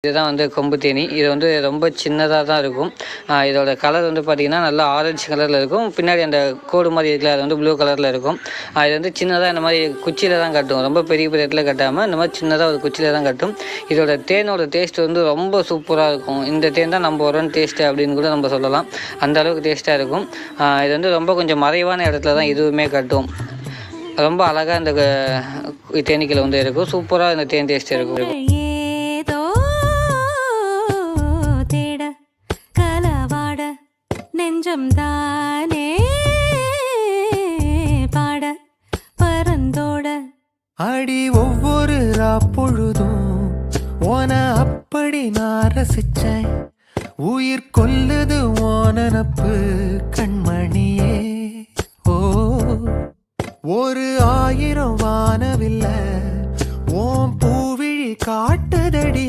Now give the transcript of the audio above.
இதுதான் வந்து கொம்பு தேனி. இது வந்து ரொம்ப சின்னதாக தான் இருக்கும். இதோட கலர் வந்து பார்த்திங்கன்னா நல்லா ஆரஞ்சு கலரில் இருக்கும். பின்னாடி அந்த கோடு மாதிரி இருக்குல்ல, அது வந்து ப்ளூ கலரில் இருக்கும். இது வந்து சின்னதாக இந்த மாதிரி குச்சியில் தான் கட்டும். ரொம்ப பெரிய பெரிய இடத்துல கட்டாமல் இந்த மாதிரி சின்னதாக ஒரு குச்சியில் தான் கட்டும். இதோட தேனோட டேஸ்ட் வந்து ரொம்ப சூப்பராக இருக்கும். இந்த தேன் தான் நம்பர் 1 டேஸ்ட்டு அப்படின்னு கூட நம்ம சொல்லலாம். அந்த அளவுக்கு டேஸ்ட்டாக இருக்கும். இது வந்து ரொம்ப கொஞ்சம் மறைவான இடத்துல தான் இதுவுமே கட்டும். ரொம்ப அழகாக இந்த தேனீக்கள் வந்து இருக்கும். சூப்பராக இந்த தேன் டேஸ்ட் இருக்கும். நெஞ்சம் தானே பாட பரந்தோட அடி ஒவ்வொரு பொழுதும் ஓன அப்படி நான் ரசிச்சேன். உயிர் கொல்லுது ஓனப்பு கண்மணியே. ஓ ஒரு 1000 வானவில்ல ஓம் பூவிழி காட்டுதடி.